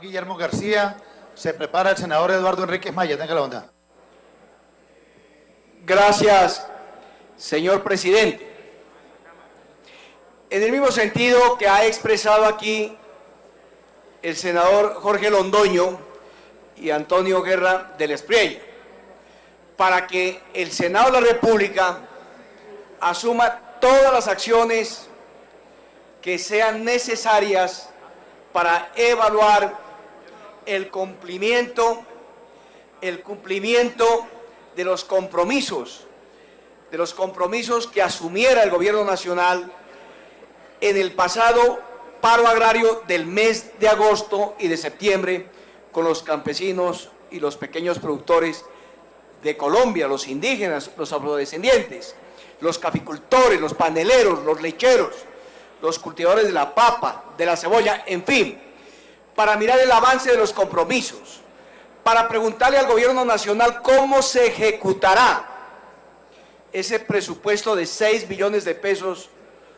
Guillermo García. Se prepara el senador Eduardo Enríquez Maya. Tenga la bondad. Gracias, señor presidente. En el mismo sentido que ha expresado aquí el senador Jorge Londoño y Antonio Guerra del Espriella, para que el Senado de la República asuma todas las acciones que sean necesarias para evaluar el cumplimiento de los compromisos que asumiera el gobierno nacional en el pasado paro agrario del mes de agosto y de septiembre con los campesinos y los pequeños productores de Colombia, los indígenas, los afrodescendientes, los caficultores, los paneleros, los lecheros, los cultivadores de la papa, de la cebolla, en fin, para mirar el avance de los compromisos, para preguntarle al gobierno nacional cómo se ejecutará ese presupuesto de 6 billones de pesos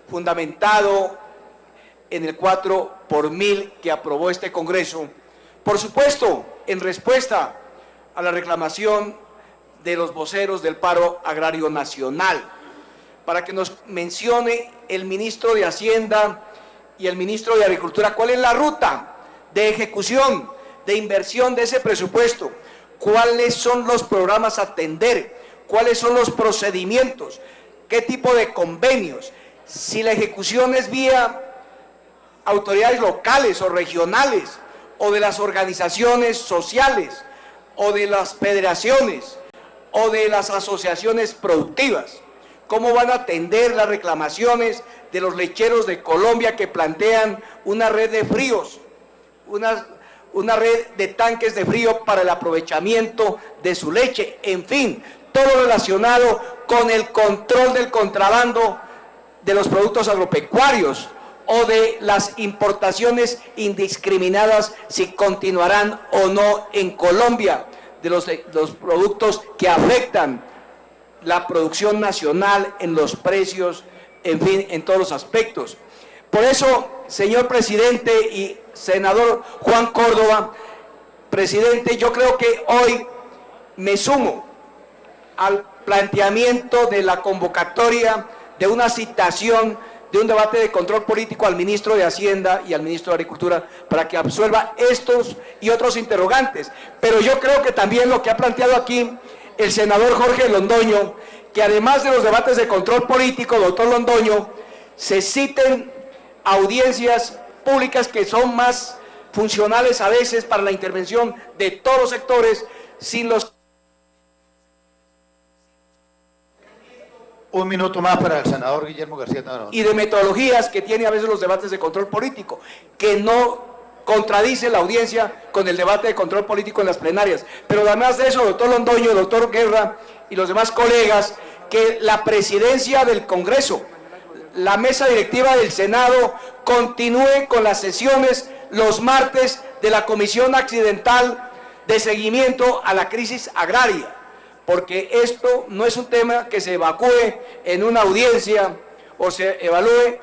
fundamentado en el 4 por 1000 que aprobó este Congreso, por supuesto, en respuesta a la reclamación de los voceros del paro agrario nacional, para que nos mencione el ministro de Hacienda y el ministro de Agricultura cuál es la ruta de ejecución, de inversión de ese presupuesto, cuáles son los programas a atender, cuáles son los procedimientos, qué tipo de convenios, si la ejecución es vía autoridades locales o regionales, o de las organizaciones sociales, o de las federaciones, o de las asociaciones productivas. ¿Cómo van a atender las reclamaciones de los lecheros de Colombia que plantean una red de fríos, una red de tanques de frío para el aprovechamiento de su leche? En fin, todo relacionado con el control del contrabando de los productos agropecuarios o de las importaciones indiscriminadas, si continuarán o no en Colombia, de los productos que afectan la producción nacional en los precios, en fin, en todos los aspectos. Por eso, señor presidente y senador Juan Córdoba, presidente, yo creo que hoy me sumo al planteamiento de la convocatoria de una citación de un debate de control político al ministro de Hacienda y al ministro de Agricultura para que absuelva estos y otros interrogantes. Pero yo creo que también lo que ha planteado aquí el senador Jorge Londoño, que además de los debates de control político, doctor Londoño, se citen audiencias públicas que son más funcionales a veces para la intervención de todos los sectores, sin los... Un minuto más para el senador Guillermo García. Y de metodologías que tiene a veces los debates de control político, que no contradice la audiencia con el debate de control político en las plenarias. Pero además de eso, doctor Londoño, doctor Guerra y los demás colegas, que la presidencia del Congreso, la mesa directiva del Senado, continúe con las sesiones los martes de la Comisión Accidental de Seguimiento a la Crisis Agraria, porque esto no es un tema que se evacúe en una audiencia o se evalúe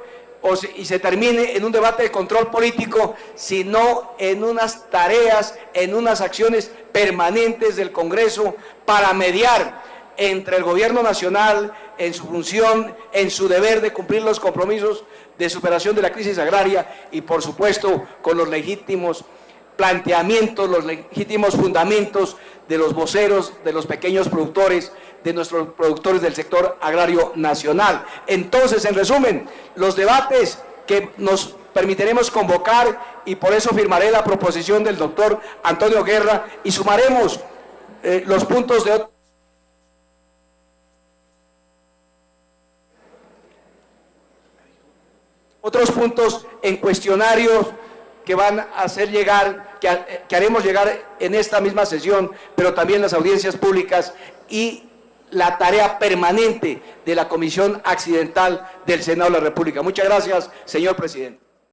y se termine en un debate de control político, sino en unas tareas, en unas acciones permanentes del Congreso para mediar entre el gobierno nacional en su función, en su deber de cumplir los compromisos de superación de la crisis agraria y por supuesto con los legítimos planteamientos, los legítimos fundamentos de los voceros, de los pequeños productores, de nuestros productores del sector agrario nacional. Entonces, en resumen, los debates que nos permitiremos convocar, y por eso firmaré la proposición del doctor Antonio Guerra y sumaremos los puntos de otros puntos en cuestionarios que van a hacer llegar, que haremos llegar en esta misma sesión, pero también las audiencias públicas y la tarea permanente de la Comisión Accidental del Senado de la República. Muchas gracias, señor presidente.